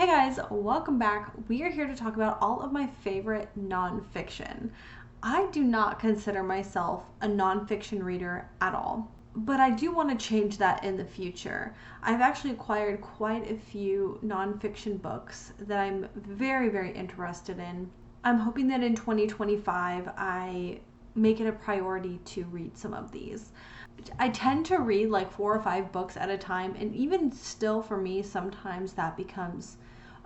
Hey guys, welcome back. We are here to talk about all of my favorite nonfiction. I do not consider myself a nonfiction reader at all, but I do want to change that in the future. I've actually acquired quite a few nonfiction books that I'm very interested in. I'm hoping that in 2025 I make it a priority to read some of these. I tend to read like 4 or 5 books at a time, and even still, for me, sometimes that becomes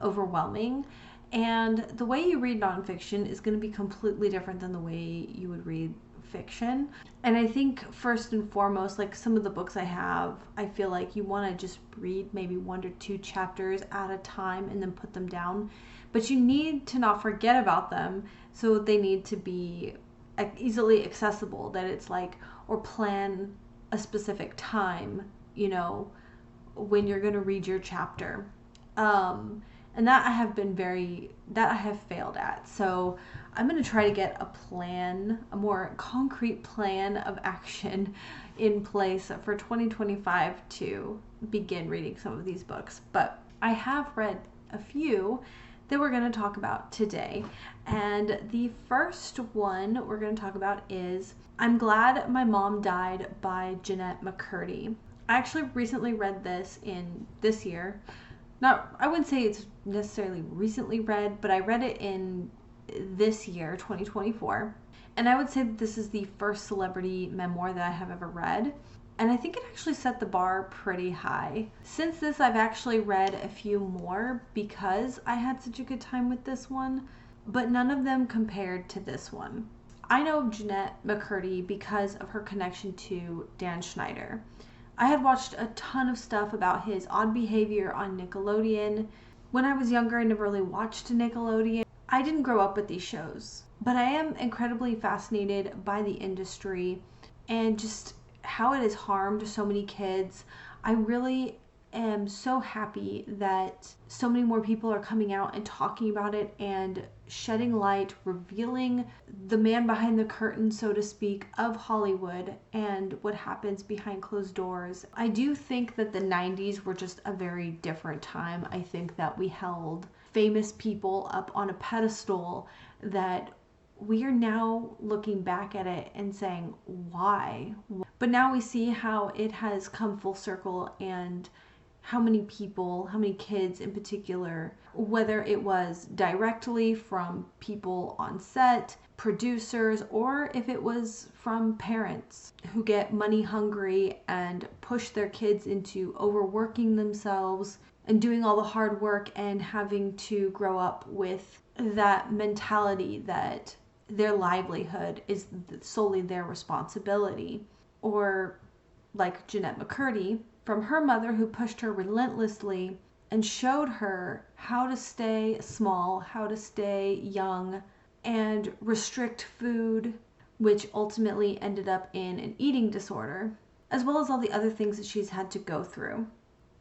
overwhelming. And the way you read nonfiction is going to be completely different than the way you would read fiction. And I think, first and foremost, like some of the books I have, I feel like you want to just read maybe 1 to 2 chapters at a time and then put them down. But you need to not forget about them, so they need to be easily accessible, that it's like, or plan a specific time, when you're going to read your chapter. And that I have failed at. So I'm going to try to get a more concrete plan of action in place for 2025 to begin reading some of these books. But I have read a few that we're going to talk about today. And the first one we're going to talk about is I'm Glad My Mom Died by Jennette McCurdy. I actually recently read this in this year. I wouldn't say it's necessarily recently read, but I read it in this year, 2024. And I would say that this is the first celebrity memoir that I have ever read. And I think it actually set the bar pretty high. Since this, I've actually read a few more because I had such a good time with this one, but none of them compared to this one. I know of Jennette McCurdy because of her connection to Dan Schneider. I had watched a ton of stuff about his odd behavior on Nickelodeon. When I was younger, I never really watched Nickelodeon. I didn't grow up with these shows, but I am incredibly fascinated by the industry and just how it has harmed so many kids. I really am so happy that so many more people are coming out and talking about it and shedding light, revealing the man behind the curtain, so to speak, of Hollywood and what happens behind closed doors. I do think that the 90s were just a very different time. I think that we held famous people up on a pedestal that we are now looking back at it and saying, why? But now we see how it has come full circle and how many people, how many kids in particular, whether it was directly from people on set, producers, or if it was from parents who get money hungry and push their kids into overworking themselves and doing all the hard work and having to grow up with that mentality that their livelihood is solely their responsibility. Or like Jennette McCurdy, from her mother, who pushed her relentlessly and showed her how to stay small, how to stay young, and restrict food, which ultimately ended up in an eating disorder, as well as all the other things that she's had to go through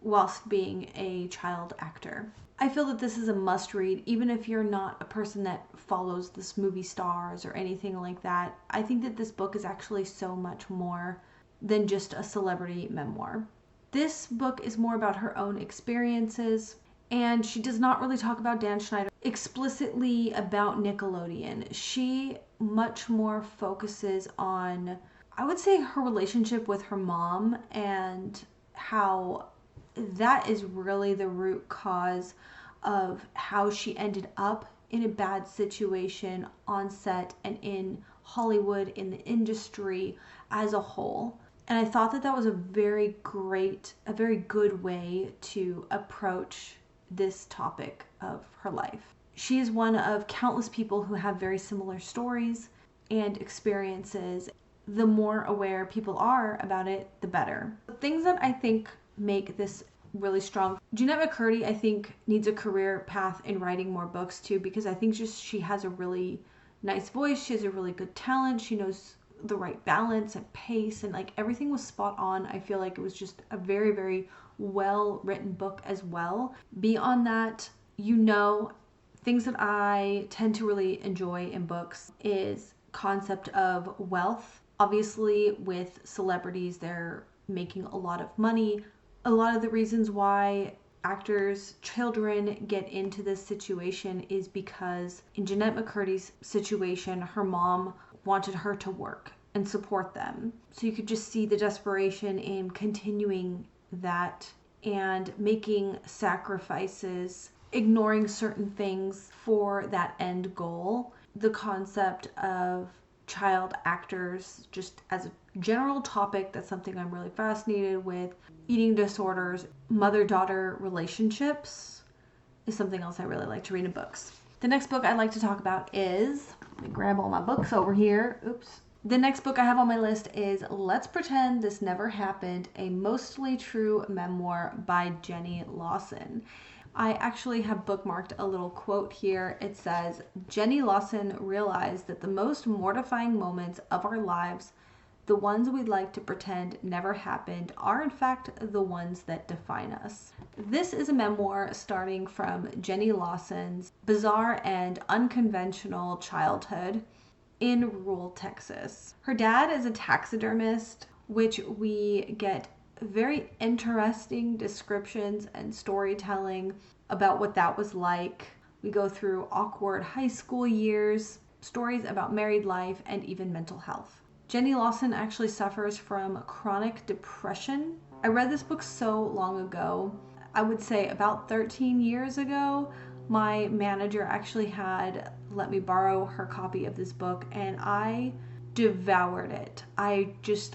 whilst being a child actor. I feel that this is a must read, even if you're not a person that follows this movie stars or anything like that. I think that this book is actually so much more than just a celebrity memoir. This book is more about her own experiences, and she does not really talk about Dan Schneider explicitly about Nickelodeon. She much more focuses on, I would say, her relationship with her mom and how that is really the root cause of how she ended up in a bad situation on set and in Hollywood, in the industry as a whole. And I thought that that was a very good way to approach this topic of her life. She is one of countless people who have very similar stories and experiences. The more aware people are about it, the better. The things that I think make this really strong. Jennette McCurdy, I think, needs a career path in writing more books too, because I think just she has a really nice voice. She has a really good talent. She knows the right balance and pace, and like everything was spot on. I feel like it was just a very well written book as well. Beyond that, things that I tend to really enjoy in books is concept of wealth. Obviously, with celebrities, they're making a lot of money. A lot of the reasons why actors' children get into this situation is because in Jeanette McCurdy's situation, her mom wanted her to work and support them. So you could just see the desperation in continuing that and making sacrifices, ignoring certain things for that end goal. The concept of child actors, just as a general topic, that's something I'm really fascinated with. Eating disorders, mother-daughter relationships is something else I really like to read in books. The next book I'd like to talk about is, let me grab all my books over here. Oops. The next book I have on my list is Let's Pretend This Never Happened, a mostly true memoir by Jenny Lawson. I actually have bookmarked a little quote here. It says, Jenny Lawson realized that the most mortifying moments of our lives, the ones we'd like to pretend never happened, are in fact the ones that define us. This is a memoir starting from Jenny Lawson's bizarre and unconventional childhood in rural Texas. Her dad is a taxidermist, which we get very interesting descriptions and storytelling about what that was like. We go through awkward high school years, stories about married life, and even mental health. Jenny Lawson actually suffers from chronic depression. I read this book so long ago. I would say about 13 years ago. My manager actually had let me borrow her copy of this book, and I devoured it. I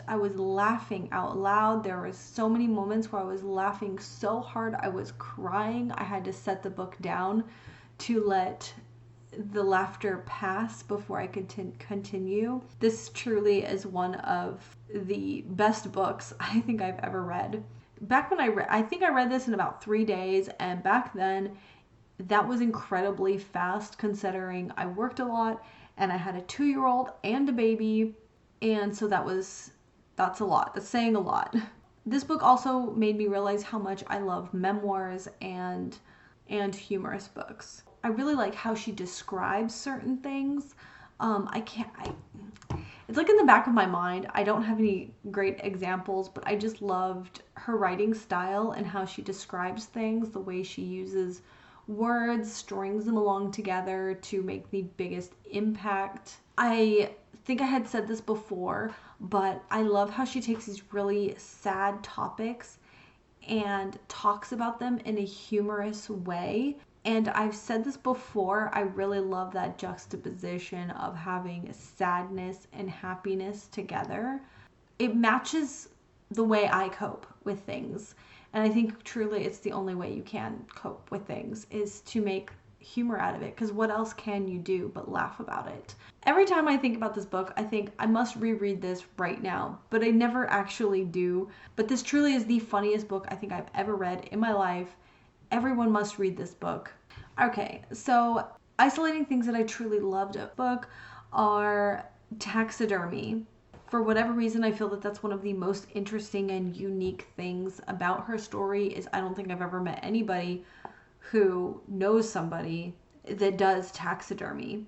was laughing out loud. There were so many moments where I was laughing so hard I was crying. I had to set the book down to let the laughter pass before I could continue. This truly is one of the best books I think I've ever read. Back when I think I read this in about 3 days, and back then that was incredibly fast considering I worked a lot and I had a 2-year-old and a baby, and so that's a lot. That's saying a lot. This book also made me realize how much I love memoirs and humorous books. I really like how she describes certain things. It's like in the back of my mind. I don't have any great examples, but I just loved her writing style and how she describes things, the way she uses words, strings them along together to make the biggest impact. I think I had said this before, but I love how she takes these really sad topics and talks about them in a humorous way. And I've said this before, I really love that juxtaposition of having sadness and happiness together. It matches the way I cope with things. And I think truly it's the only way you can cope with things, is to make humor out of it, because what else can you do but laugh about it? Every time I think about this book, I think I must reread this right now, but I never actually do. But this truly is the funniest book I think I've ever read in my life. Everyone must read this book. Okay, so isolating things that I truly loved a book are taxidermy. For whatever reason, I feel that that's one of the most interesting and unique things about her story. Is I don't think I've ever met anybody who knows somebody that does taxidermy.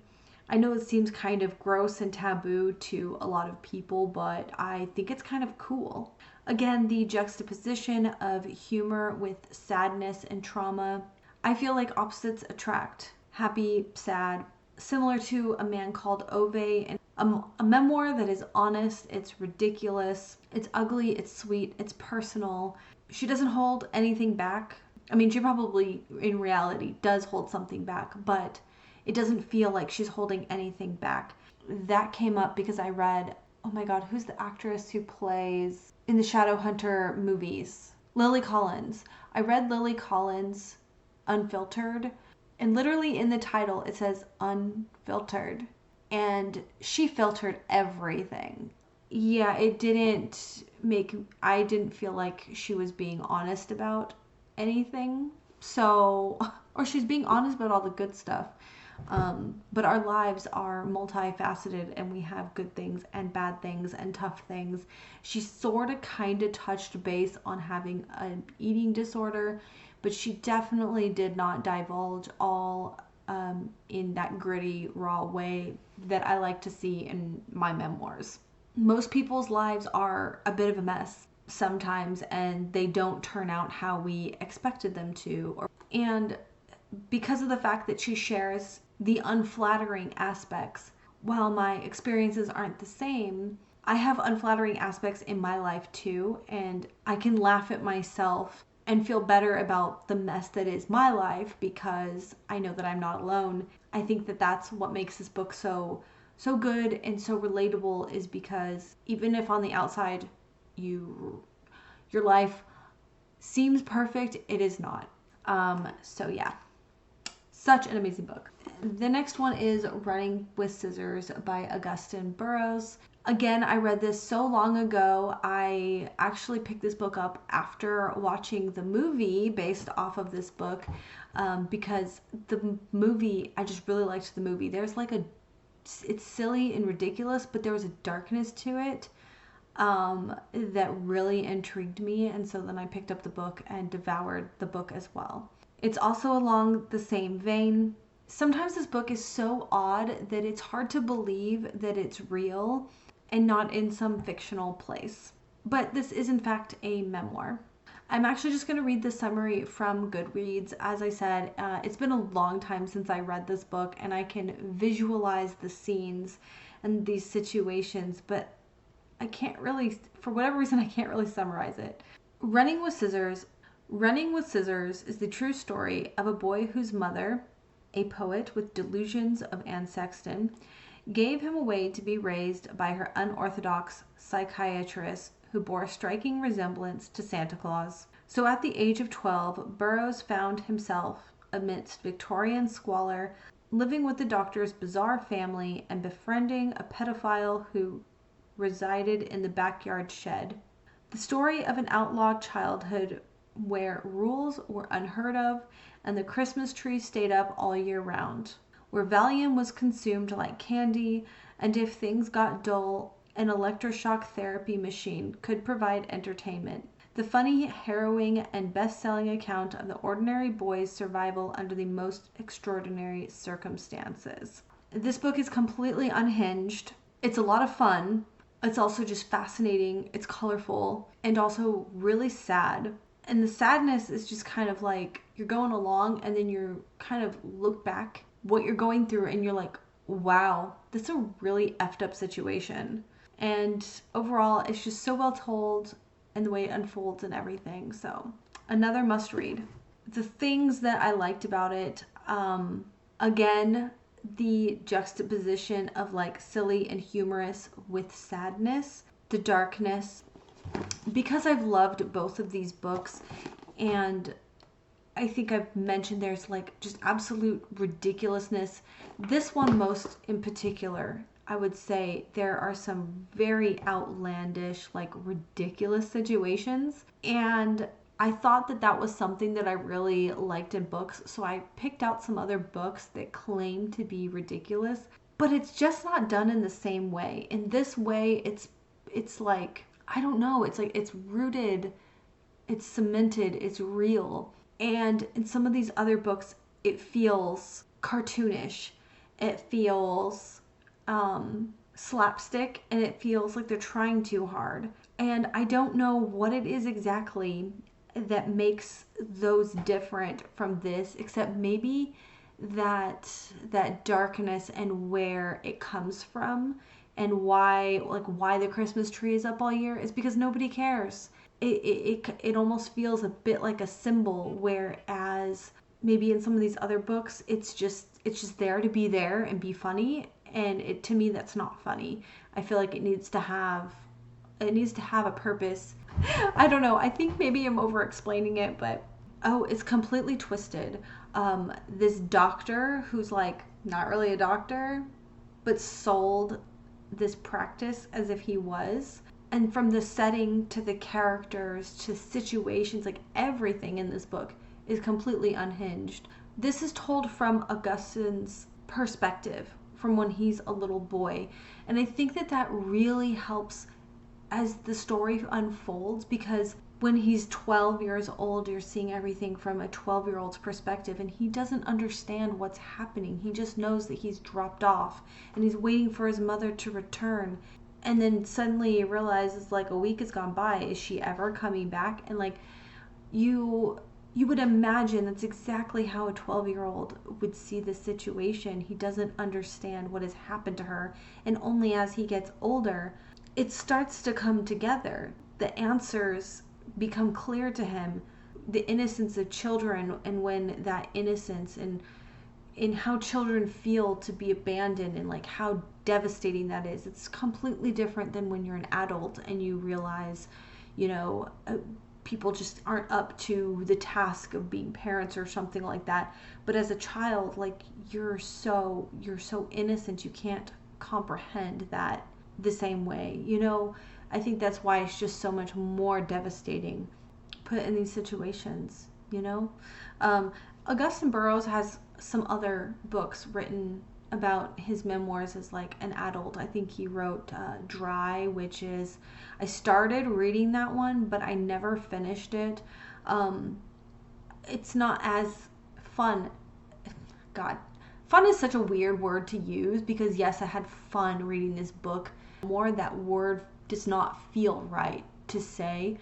I know it seems kind of gross and taboo to a lot of people, but I think it's kind of cool. Again, the juxtaposition of humor with sadness and trauma. I feel like opposites attract. Happy, sad, similar to A Man Called Ove, and a memoir that is honest, it's ridiculous, it's ugly, it's sweet, it's personal. She doesn't hold anything back. I mean, she probably in reality does hold something back, but it doesn't feel like she's holding anything back. That came up because I read, oh my god, who's the actress who plays in the Shadowhunter movies? Lily Collins. I read Lily Collins' Unfiltered, and literally in the title it says Unfiltered. And she filtered everything. Yeah, I didn't feel like she was being honest about anything. So, or she's being honest about all the good stuff. But our lives are multifaceted, and we have good things and bad things and tough things. She sort of kind of touched base on having an eating disorder, but she definitely did not divulge all in that gritty, raw way that I like to see in my memoirs. Most people's lives are a bit of a mess. sometimes, and they don't turn out how we expected them to. And because of the fact that she shares the unflattering aspects, while my experiences aren't the same, I have unflattering aspects in my life too, and I can laugh at myself and feel better about the mess that is my life because I know that I'm not alone. I think that that's what makes this book so good and so relatable, is because even if on the outside your life seems perfect, it is not. So yeah, such an amazing book. The next one is Running with Scissors by Augusten Burroughs. Again, I read this so long ago. I actually picked this book up after watching the movie based off of this book, because the movie, I just really liked the movie. There's like it's silly and ridiculous, but there was a darkness to it that really intrigued me, and so then I picked up the book and devoured the book as well. It's also along the same vein. Sometimes this book is so odd that it's hard to believe that it's real and not in some fictional place. But this is in fact a memoir. I'm actually just going to read the summary from Goodreads. As I said, it's been a long time since I read this book, and I can visualize the scenes and these situations, but I can't really, for whatever reason, I can't really summarize it. Running with Scissors is the true story of a boy whose mother, a poet with delusions of Anne Sexton, gave him away to be raised by her unorthodox psychiatrist who bore a striking resemblance to Santa Claus. So at the age of 12, Burroughs found himself amidst Victorian squalor, living with the doctor's bizarre family and befriending a pedophile who resided in the backyard shed. The story of an outlawed childhood where rules were unheard of and the Christmas tree stayed up all year round, where Valium was consumed like candy, and if things got dull, an electroshock therapy machine could provide entertainment. The funny, harrowing, and best-selling account of the ordinary boy's survival under the most extraordinary circumstances. This book is completely unhinged. It's a lot of fun. It's also just fascinating. It's colorful and also really sad. And the sadness is just kind of like you're going along and then you kind of look back what you're going through and you're like, wow, this is a really effed up situation. And overall, it's just so well told and the way it unfolds and everything. So another must read. The things that I liked about it, again, the juxtaposition of like silly and humorous with sadness, the darkness. Because I've loved both of these books, and I think I've mentioned there's like just absolute ridiculousness. This one most in particular, I would say there are some very outlandish, like ridiculous situations. And I thought that that was something that I really liked in books. So I picked out some other books that claim to be ridiculous, but it's just not done in the same way. In this way, it's like, I don't know, it's like it's rooted, it's cemented, it's real. And in some of these other books, it feels cartoonish. It feels slapstick, and it feels like they're trying too hard. And I don't know what it is exactly that makes those different from this, except maybe that darkness and where it comes from. And why the Christmas tree is up all year is because nobody cares. It almost feels a bit like a symbol, whereas maybe in some of these other books it's just there to be there and be funny, and to me that's not funny. I feel like it needs to have a purpose. I don't know. I think maybe I'm over explaining it, but it's completely twisted. This doctor who's like not really a doctor, but sold this practice as if he was. And from the setting to the characters to situations, like everything in this book is completely unhinged. This is told from Augusten's perspective, from when he's a little boy. And I think that really helps as the story unfolds, because when he's 12 years old, you're seeing everything from a 12-year-old's perspective, and he doesn't understand what's happening. He just knows that he's dropped off and he's waiting for his mother to return. And then suddenly you realize it's like a week has gone by. Is she ever coming back? And like you you would imagine that's exactly how a 12-year-old would see the situation. He doesn't understand what has happened to her, and only as he gets older it starts to come together. The answers become clear to him. The innocence of children, and when that innocence and in how children feel to be abandoned, and like how devastating that is. It's completely different than when you're an adult and you realize, you know, people just aren't up to the task of being parents or something like that. But as a child, like you're so innocent, you can't comprehend that the same way. You know, I think that's why it's just so much more devastating put in these situations, you know? Augustine Burroughs has some other books written about his memoirs as like an adult. I think he wrote Dry, which is, I started reading that one, but I never finished it. It's not as fun. God, fun is such a weird word to use because yes, I had fun reading this book. More that word does not feel right to say.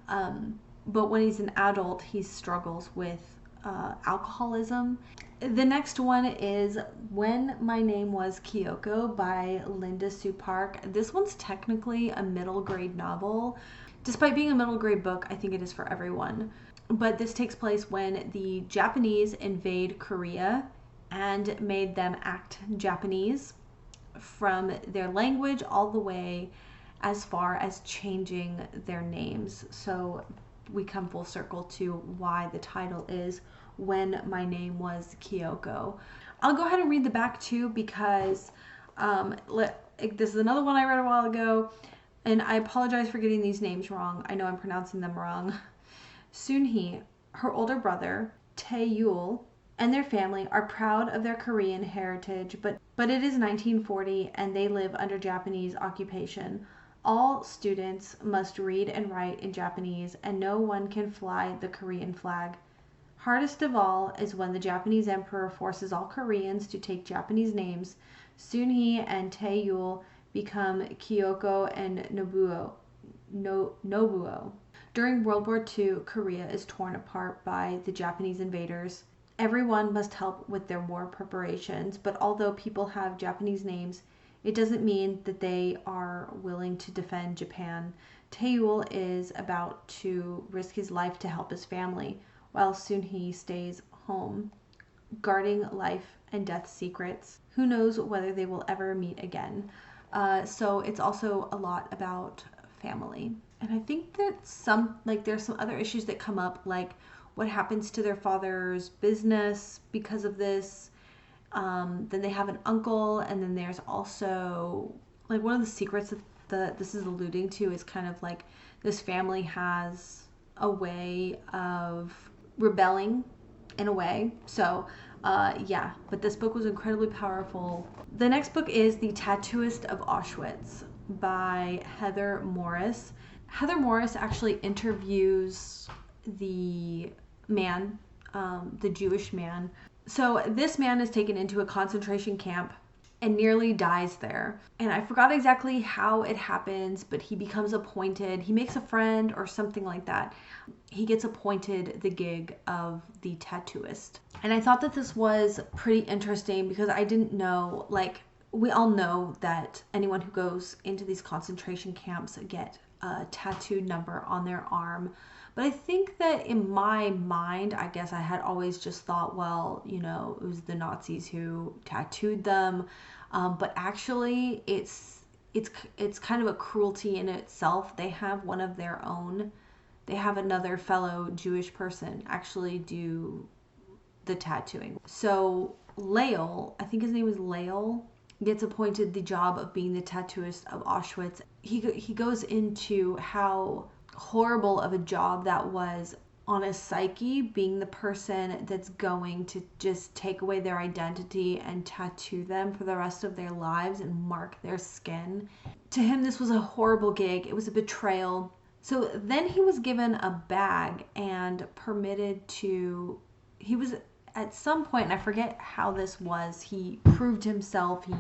But when he's an adult, he struggles with alcoholism. The next one is When My Name Was Kyoko by Linda Sue Park. This one's technically a middle grade novel. Despite being a middle grade book, I think it is for everyone. But this takes place when the Japanese invade Korea and made them act Japanese, from their language all the way as far as changing their names. So we come full circle to why the title is When My Name Was Kyoko. I'll go ahead and read the back too because this is another one I read a while ago, and I apologize for getting these names wrong. I know I'm pronouncing them wrong. Sunhee, her older brother, Tae-yul, and their family are proud of their Korean heritage, but it is 1940 and they live under Japanese occupation. All students must read and write in Japanese, and no one can fly the Korean flag. Hardest of all is when the Japanese emperor forces all Koreans to take Japanese names. Sunhee and Tae-yul become Kyoko and Nobuo. During World War II, Korea is torn apart by the Japanese invaders. Everyone must help with their war preparations, but although people have Japanese names, it doesn't mean that they are willing to defend Japan. Tae-yul is about to risk his life to help his family, while Sunhee stays home, guarding life and death secrets. Who knows whether they will ever meet again. So it's also a lot about family. And I think that there's some other issues that come up, like what happens to their father's business because of this. Then they have an uncle, and then there's also like one of the secrets that this is alluding to is kind of like this family has a way of rebelling in a way. So yeah, but this book was incredibly powerful. The next book is The Tattooist of Auschwitz by Heather Morris. Heather Morris actually interviews the man, the Jewish man. So this man is taken into a concentration camp and nearly dies there. And I forgot exactly how it happens, but he becomes appointed. He makes a friend or something like that. He gets appointed the gig of the tattooist. And I thought that this was pretty interesting because I didn't know, like, we all know that anyone who goes into these concentration camps get a tattoo number on their arm. But I think that in my mind, I guess I had always just thought, well, you know, it was the Nazis who tattooed them. But actually, it's kind of a cruelty in itself. They have one of their own. They have another fellow Jewish person actually do the tattooing. So Lael, I think his name is Lael, gets appointed the job of being the tattooist of Auschwitz. He goes into how horrible of a job that was on a psyche, being the person that's going to just take away their identity and tattoo them for the rest of their lives and mark their skin. To him, this was a horrible gig. It was a betrayal. So then he was given a bag and permitted to, he was at some point, and I forget how this was, he proved himself. He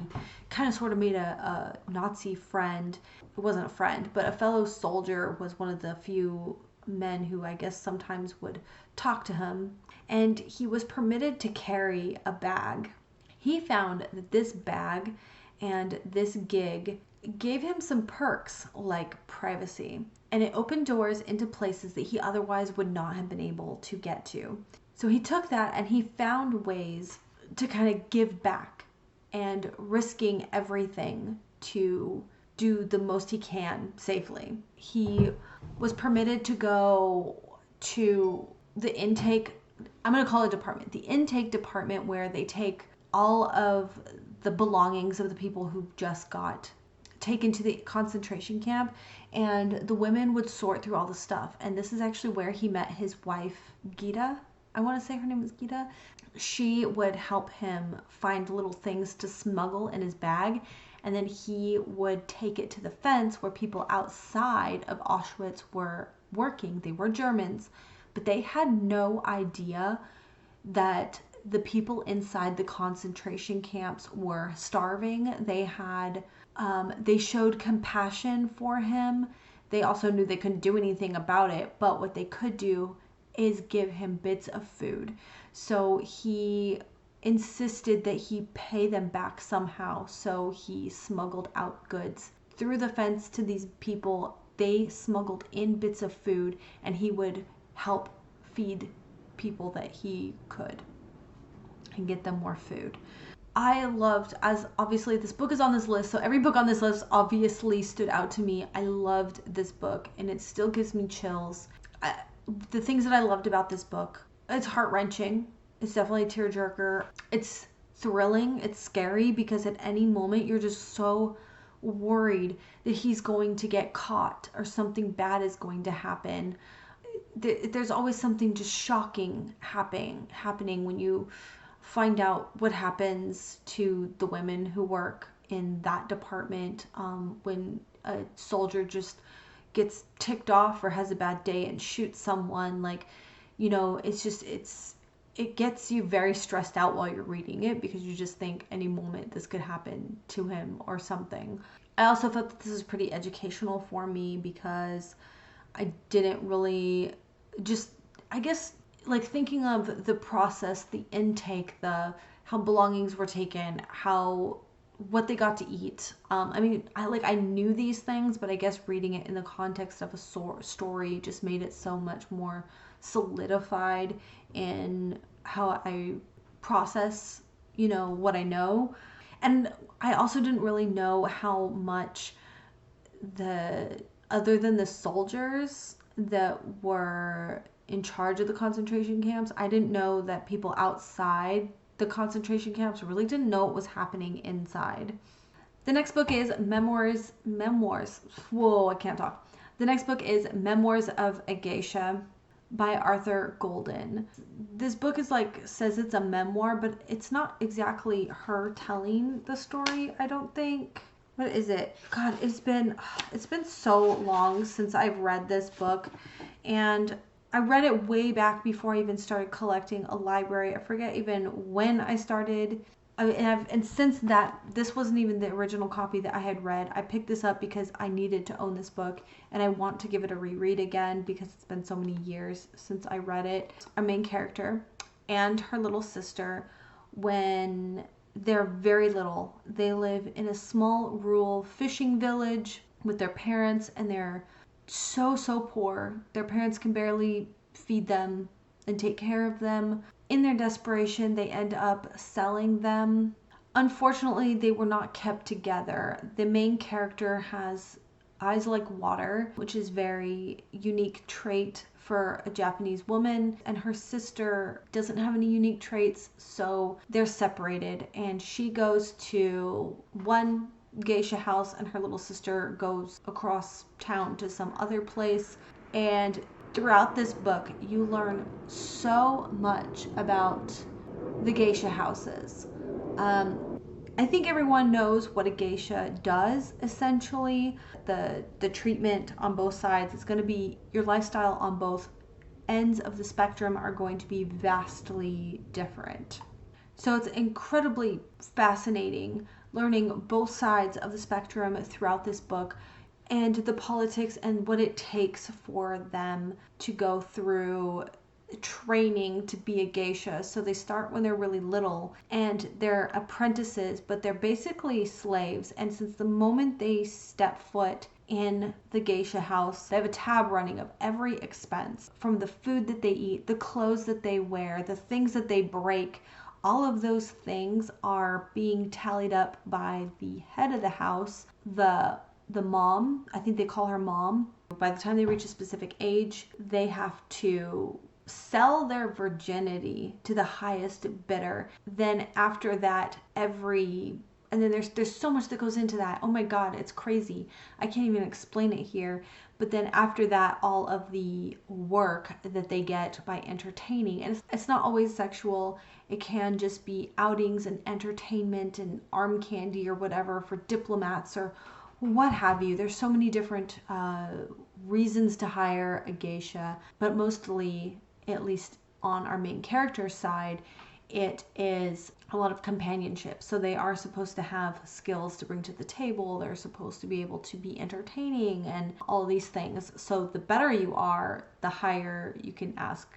kind of sort of made a Nazi friend. It wasn't a friend, but a fellow soldier was one of the few men who I guess sometimes would talk to him. And he was permitted to carry a bag. He found that this bag and this gig gave him some perks like privacy. And it opened doors into places that he otherwise would not have been able to get to. So he took that and he found ways to kind of give back and risking everything to do the most he can safely. He was permitted to go to the intake, I'm going to call it department, the intake department, where they take all of the belongings of the people who just got taken to the concentration camp, and the women would sort through all the stuff. And this is actually where he met his wife, Gita. I want to say her name is Gita. She would help him find little things to smuggle in his bag, and then he would take it to the fence where people outside of Auschwitz were working. They were Germans, but they had no idea that the people inside the concentration camps were starving. They showed compassion for him. They also knew they couldn't do anything about it, but what they could do is give him bits of food. So he insisted that he pay them back somehow. So he smuggled out goods through the fence to these people. They smuggled in bits of food, and he would help feed people that he could and get them more food. I loved, as obviously this book is on this list, so every book on this list obviously stood out to me. I loved this book, and it still gives me chills. The things that I loved about this book, it's heart-wrenching. It's definitely a tearjerker. It's thrilling. It's scary because at any moment you're just so worried that he's going to get caught or something bad is going to happen. There's always something just shocking happening when you find out what happens to the women who work in that department, when a soldier just gets ticked off or has a bad day and shoots someone. Like, you know, it gets you very stressed out while you're reading it because you just think any moment this could happen to him or something. I also felt that this is pretty educational for me because I didn't really I guess, like, thinking of the process, the intake, how belongings were taken, what they got to eat. I knew these things, but I guess reading it in the context of a story just made it so much more solidified in how I process, what I know. And I also didn't really know how much other than the soldiers that were in charge of the concentration camps, I didn't know that people outside the concentration camps really didn't know what was happening inside. The next book is Memoirs. Whoa, I can't talk. The next book is Memoirs of a Geisha by Arthur Golden. This book says it's a memoir, but it's not exactly her telling the story, I don't think. What is it? God, it's been so long since I've read this book, and I read it way back before I even started collecting a library. I forget even when I started. And since that, this wasn't even the original copy that I had read. I picked this up because I needed to own this book, and I want to give it a reread again because it's been so many years since I read it. Our main character and her little sister, when they're very little, they live in a small rural fishing village with their parents, and they're so poor. Their parents can barely feed them and take care of them. In their desperation, they end up selling them. Unfortunately, they were not kept together. The main character has eyes like water, which is a very unique trait for a Japanese woman, and her sister doesn't have any unique traits, so they're separated, and she goes to one geisha house and her little sister goes across town to some other place. And throughout this book, you learn so much about the geisha houses. I think everyone knows what a geisha does, essentially. The treatment on both sides is going to be your lifestyle on both ends of the spectrum are going to be vastly different. So it's incredibly fascinating learning both sides of the spectrum throughout this book, and the politics and what it takes for them to go through training to be a geisha. So they start when they're really little and they're apprentices, but they're basically slaves. And since the moment they step foot in the geisha house, they have a tab running of every expense, from the food that they eat, the clothes that they wear, the things that they break. All of those things are being tallied up by the head of the house, the mom. I think they call her mom. By the time they reach a specific age, they have to sell their virginity to the highest bidder. Then after that, and then there's so much that goes into that. Oh my God, it's crazy. I can't even explain it here. But then after that, all of the work that they get by entertaining, and it's not always sexual. It can just be outings and entertainment and arm candy or whatever for diplomats or what have you. There's so many different reasons to hire a geisha, but mostly, at least on our main character side, it is a lot of companionship. So they are supposed to have skills to bring to the table. They're supposed to be able to be entertaining and all these things. So the better you are, the higher you can ask,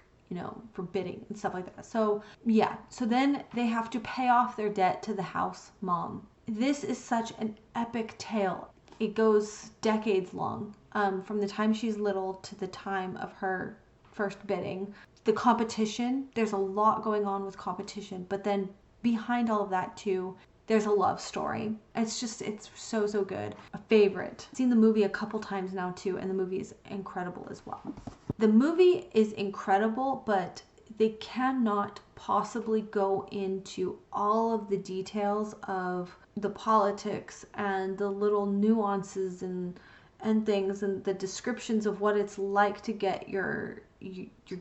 for bidding and stuff like that. So yeah, so then they have to pay off their debt to the house mom. This is such an epic tale. It goes decades long, from the time she's little to the time of her first bidding. The competition, there's a lot going on with competition, but then behind all of that too, there's a love story. It's so good. A favorite. I've seen the movie a couple times now too, and the movie is incredible as well. The movie is incredible, but they cannot possibly go into all of the details of the politics and the little nuances and things, and the descriptions of what it's like to get your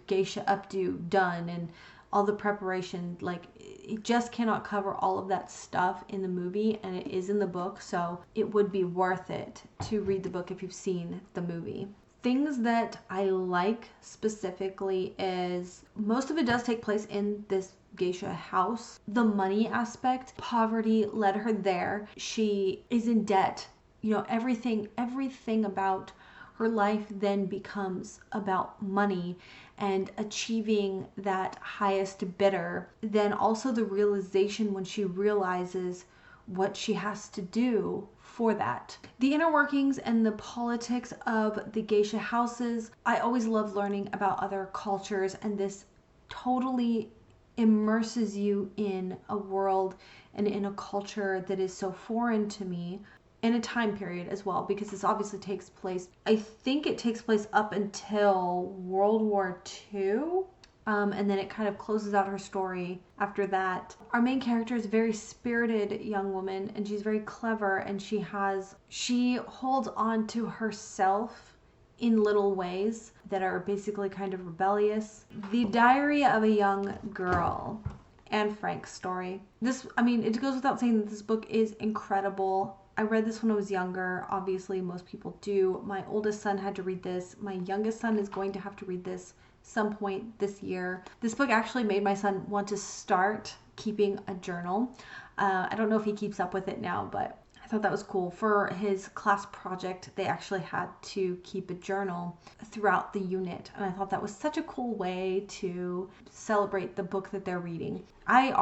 geisha updo done and all the preparation. Like, it just cannot cover all of that stuff in the movie, and it is in the book, so it would be worth it to read the book if you've seen the movie. Things that I like specifically is most of it does take place in this geisha house. The money aspect, poverty led her there. She is in debt. Everything about her life then becomes about money and achieving that highest bidder. Then also the realization when she realizes what she has to do for that. The inner workings and the politics of the geisha houses. I always love learning about other cultures, and this totally immerses you in a world and in a culture that is so foreign to me, in a time period as well, because this obviously takes place, I think it takes place up until World War II. And then it kind of closes out her story after that. Our main character is a very spirited young woman, and she's very clever, and she holds on to herself in little ways that are basically kind of rebellious. The Diary of a Young Girl, Anne Frank's story. It goes without saying that this book is incredible. I read this when I was younger. Obviously, most people do. My oldest son had to read this. My youngest son is going to have to read this some point this year. This book actually made my son want to start keeping a journal. I don't know if he keeps up with it now, but I thought that was cool. For his class project, they actually had to keep a journal throughout the unit, and I thought that was such a cool way to celebrate the book that they're reading. I've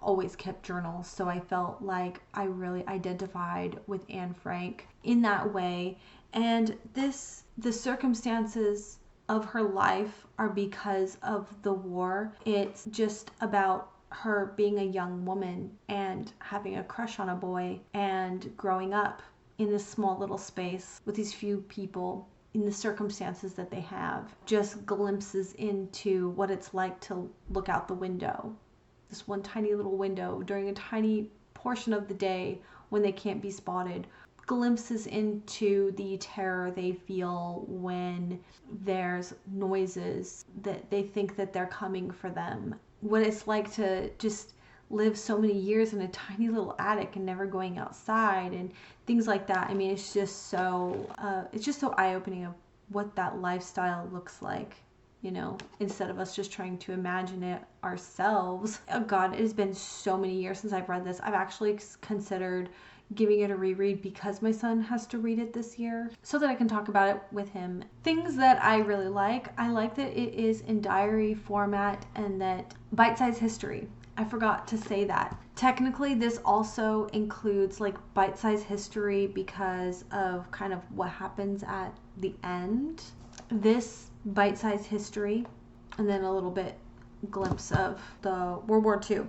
always kept journals, so I felt like I really identified with Anne Frank in that way. And the circumstances of her life are because of the war. It's just about her being a young woman and having a crush on a boy and growing up in this small little space with these few people in the circumstances that they have. Just glimpses into what it's like to look out the window. This one tiny little window during a tiny portion of the day when they can't be spotted. Glimpses into the terror they feel when there's noises that they think that they're coming for them. What it's like to just live so many years in a tiny little attic and never going outside and things like that. It's just so eye-opening of what that lifestyle looks like instead of us just trying to imagine it ourselves. Oh God, it has been so many years since I've read this. I've actually considered giving it a reread because my son has to read it this year so that I can talk about it with him. Things that I really like. I like that it is in diary format and that bite-sized history. I forgot to say that. Technically, this also includes like bite-sized history because of kind of what happens at the end. This bite-sized history, and then a little bit glimpse of the World War II.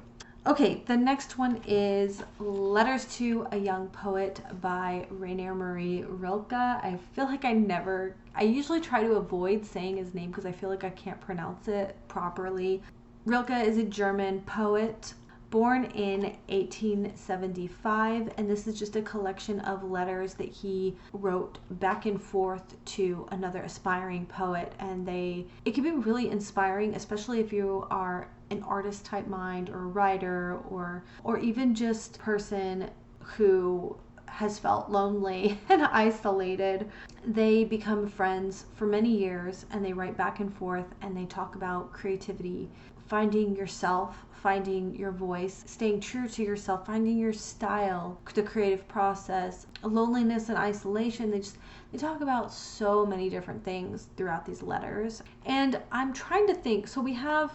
Okay, the next one is Letters to a Young Poet by Rainer Marie Rilke. I feel like I usually try to avoid saying his name because I feel like I can't pronounce it properly. Rilke is a German poet born in 1875, and this is just a collection of letters that he wrote back and forth to another aspiring poet, and it can be really inspiring, especially if you are an artist type mind or a writer or even just a person who has felt lonely and isolated. They become friends for many years, and they write back and forth, and they talk about creativity, finding yourself, finding your voice, staying true to yourself, finding your style, the creative process, loneliness and isolation. They talk about so many different things throughout these letters. And I'm trying to think, so we have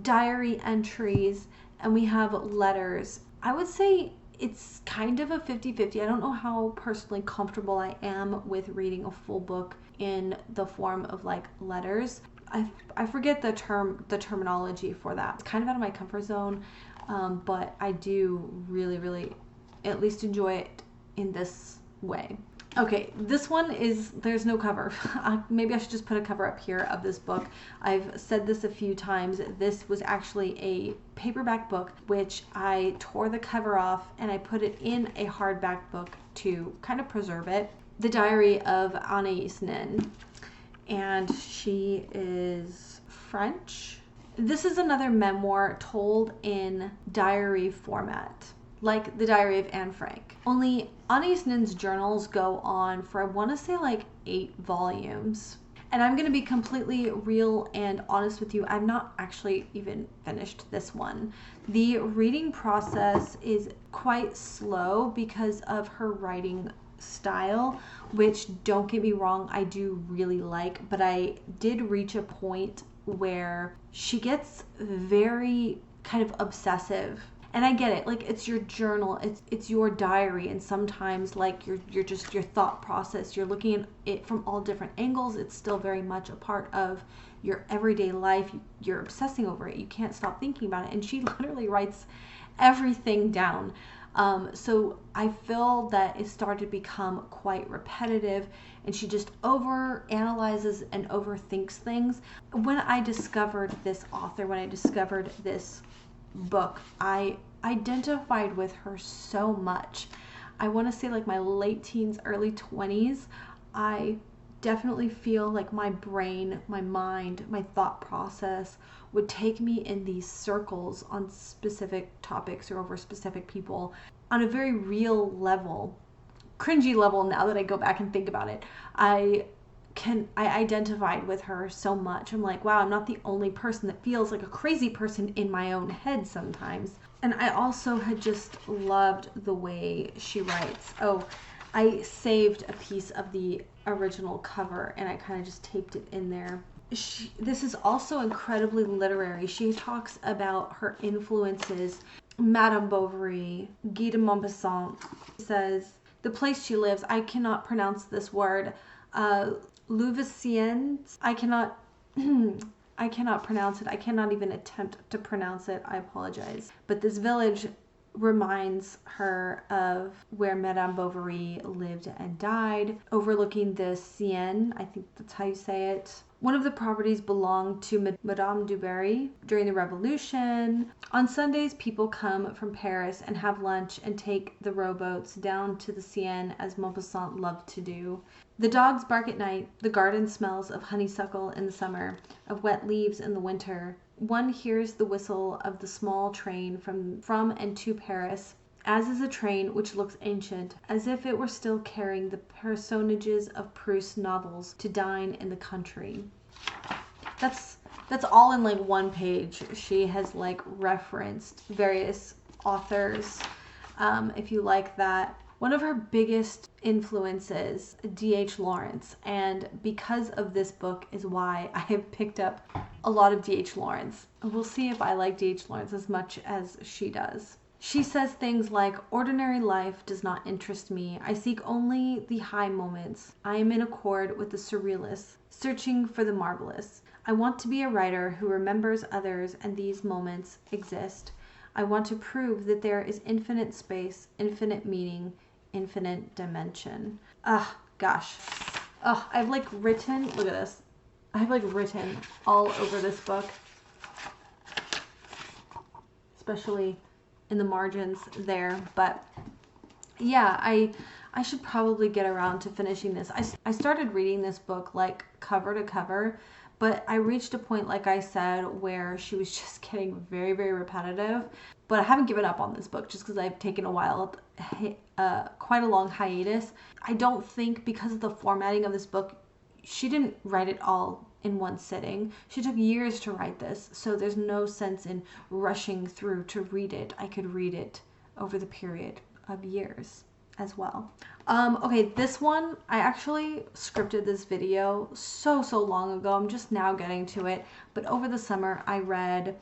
diary entries and we have letters. I would say it's kind of a 50-50. I don't know how personally comfortable I am with reading a full book in the form of like letters. I forget the terminology for that. It's kind of out of my comfort zone, but I do really, really at least enjoy it in this way. Okay, this one there's no cover. Maybe I should just put a cover up here of this book. I've said this a few times. This was actually a paperback book, which I tore the cover off and I put it in a hardback book to kind of preserve it. The Diary of Anais Nin. And she is French. This is another memoir told in diary format, like the Diary of Anne Frank. Only Anais Nin's journals go on for, I want to say, like 8 volumes. And I'm going to be completely real and honest with you. I've not actually even finished this one. The reading process is quite slow because of her writing style, which, don't get me wrong, I do really like, but I did reach a point where she gets very kind of obsessive. And I get it, like, it's your journal, it's your diary, and sometimes like you're just your thought process, you're looking at it from all different angles. It's still very much a part of your everyday life. You're obsessing over it, you can't stop thinking about it, and she literally writes everything down. So I feel that it started to become quite repetitive, and she just over analyzes and overthinks things. When I discovered this author, when I discovered this book, I identified with her so much. I want to say like my late teens, early 20s, I definitely feel like my brain, my mind, my thought process would take me in these circles on specific topics or over specific people on a very real level, cringy level. Now that I go back and think about it, I identified with her so much. I'm like, wow, I'm not the only person that feels like a crazy person in my own head sometimes. And I also had just loved the way she writes. Oh, I saved a piece of the original cover and I kind of just taped it in there. This is also incredibly literary. She talks about her influences, Madame Bovary, Guy de Maupassant. She says, the place she lives, I cannot pronounce this word, Louveciennes. I cannot pronounce it. I cannot even attempt to pronounce it. I apologize. But this village reminds her of where Madame Bovary lived and died, overlooking the Seine. I think that's how you say it. One of the properties belonged to Madame du Barry during the Revolution. On Sundays, people come from Paris and have lunch and take the rowboats down to the Seine, as Maupassant loved to do. The dogs bark at night. The garden smells of honeysuckle in the summer, of wet leaves in the winter. One hears the whistle of the small train from and to Paris, as is a train which looks ancient, as if it were still carrying the personages of Proust's novels to dine in the country. that's all in like one page. She has like referenced various authors. If you like that. One of her biggest influences, D.H. Lawrence, and because of this book is why I have picked up a lot of D.H. Lawrence. We'll see if I like D.H. Lawrence as much as she does. She says things like, ordinary life does not interest me. I seek only the high moments. I am in accord with the surrealists, searching for the marvelous. I want to be a writer who remembers others, and these moments exist. I want to prove that there is infinite space, infinite meaning, infinite dimension. Gosh. I've like written, look at this. I've like written all over this book, especially in the margins there. But yeah, I should probably get around to finishing this. I started reading this book like cover to cover, but I reached a point, like I said, where she was just getting very, very repetitive. But I haven't given up on this book just because I've taken a while, quite a long hiatus. I don't think because of the formatting of this book, she didn't write it all in one sitting. She took years to write this, so there's no sense in rushing through to read it. I could read it over the period of years as well. Okay, this one, I actually scripted this video so long ago. I'm just now getting to it. But over the summer, I read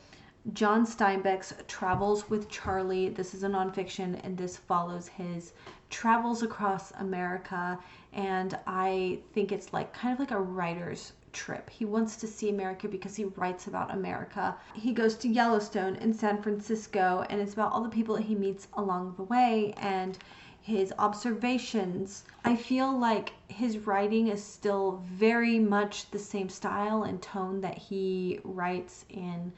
John Steinbeck's Travels with Charlie. This is a nonfiction, and this follows his travels across America. And I think it's like kind of like a writer's trip. He wants to see America because he writes about America. He goes to Yellowstone in San Francisco, and it's about all the people that he meets along the way and his observations. I feel like his writing is still very much the same style and tone that he writes in,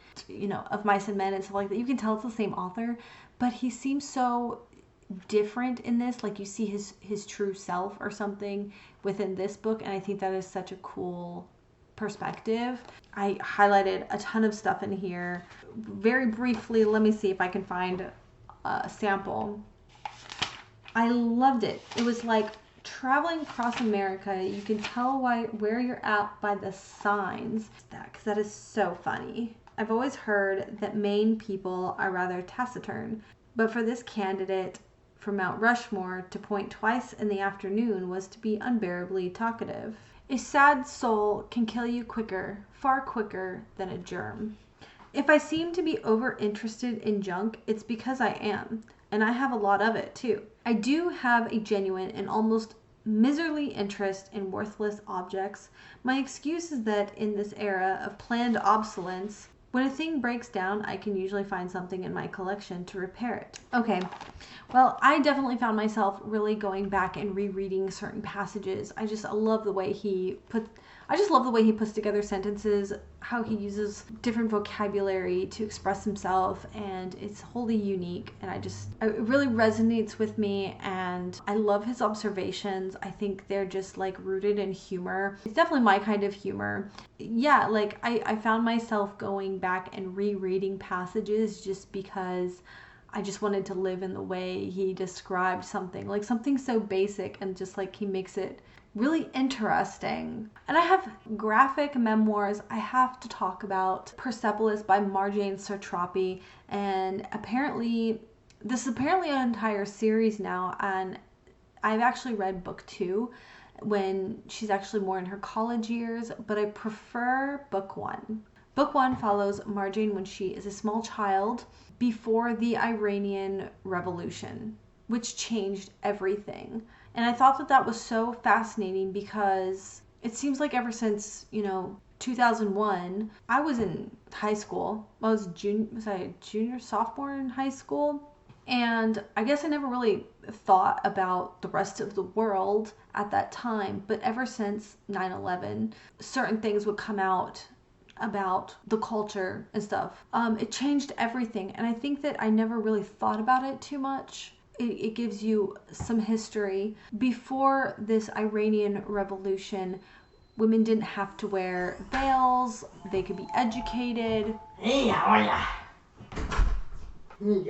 Of Mice and Men and stuff like that. You can tell it's the same author, but he seems so different in this. Like you see his true self or something within this book, and I think that is such a cool perspective. I highlighted a ton of stuff in here. Very briefly, let me see if I can find a sample. I loved it. It was like traveling across America. You can tell where you're at by the signs. Because that is so funny. I've always heard that Maine people are rather taciturn, but for this candidate from Mount Rushmore to point twice in the afternoon was to be unbearably talkative. A sad soul can kill you quicker, far quicker than a germ. If I seem to be over interested in junk, it's because I am. And I have a lot of it too. I do have a genuine and almost miserly interest in worthless objects. My excuse is that in this era of planned obsolescence, when a thing breaks down, I can usually find something in my collection to repair it. Okay, well, I definitely found myself really going back and rereading certain passages. I love the way he puts together sentences, how he uses different vocabulary to express himself, and it's wholly unique, and it really resonates with me, and I love his observations. I think they're just like rooted in humor. It's definitely my kind of humor. Yeah, like I found myself going back and rereading passages just because I just wanted to live in the way he described something, like something so basic, and just like he makes it really interesting. And I have graphic memoirs I have to talk about. Persepolis by Marjane Satrapi, and this is apparently an entire series now, and I've actually read book 2 when she's actually more in her college years, but I prefer book 1. Book 1 follows Marjane when she is a small child before the Iranian Revolution, which changed everything. And I thought that was so fascinating because it seems like ever since, 2001, I was in high school. I was junior, sophomore in high school. And I guess I never really thought about the rest of the world at that time. But ever since 9/11, certain things would come out about the culture and stuff. It changed everything. And I think that I never really thought about it too much. It gives you some history. Before this Iranian Revolution, women didn't have to wear veils. They could be educated. Hey, how are ya?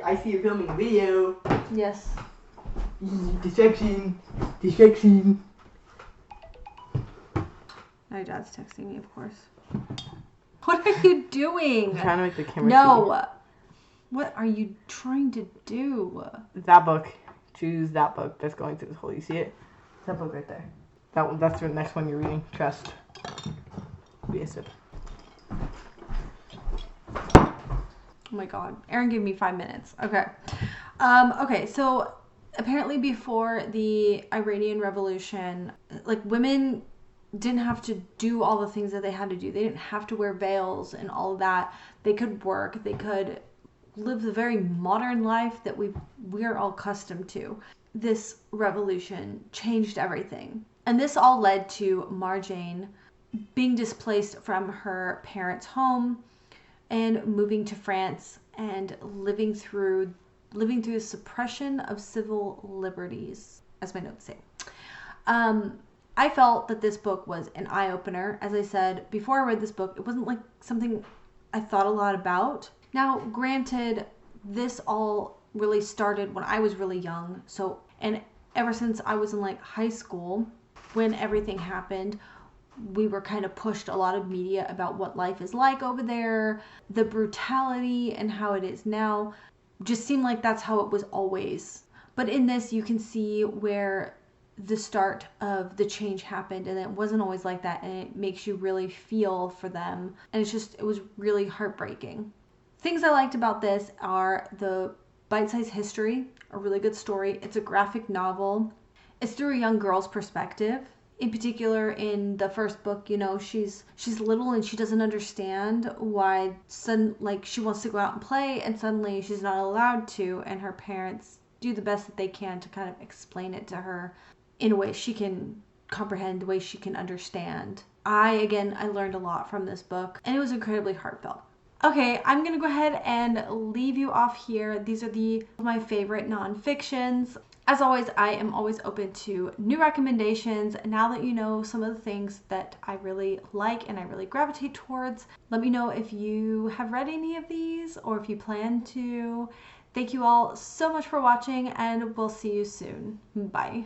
I see you're filming a video. Yes. Distraction. My dad's texting me, of course. What are you doing? I'm trying to make the camera. No. What are you trying to do? That book. Choose that book that's going through this hole. You see it? That book right there. That one. That's the next one you're reading. Trust. Be a sip. Oh my god. Aaron gave me 5 minutes. Okay. Okay, so apparently before the Iranian Revolution, like women didn't have to do all the things that they had to do. They didn't have to wear veils and all of that. They could work. They could live the very modern life that we're all accustomed to. This revolution changed everything. And this all led to Marjane being displaced from her parents' home and moving to France and living through the suppression of civil liberties, as my notes say. I felt that this book was an eye-opener. As I said, before I read this book, it wasn't like something I thought a lot about. Now, granted, this all really started when I was really young. So, and ever since I was in like high school, when everything happened, we were kind of pushed a lot of media about what life is like over there, the brutality and how it is now. Just seemed like that's how it was always. But in this, you can see where the start of the change happened, and it wasn't always like that, and it makes you really feel for them. And it was really heartbreaking. Things I liked about this are the bite-sized history, a really good story. It's a graphic novel. It's through a young girl's perspective. In particular, in the first book, you know, she's little and she doesn't understand why she wants to go out and play and suddenly she's not allowed to, and her parents do the best that they can to kind of explain it to her in a way she can comprehend, the way she can understand. I learned a lot from this book, and it was incredibly heartfelt. Okay, I'm gonna go ahead and leave you off here. These are my favorite non-fictions. As always, I am always open to new recommendations. Now that you know some of the things that I really like and I really gravitate towards, let me know if you have read any of these or if you plan to. Thank you all so much for watching, and we'll see you soon. Bye.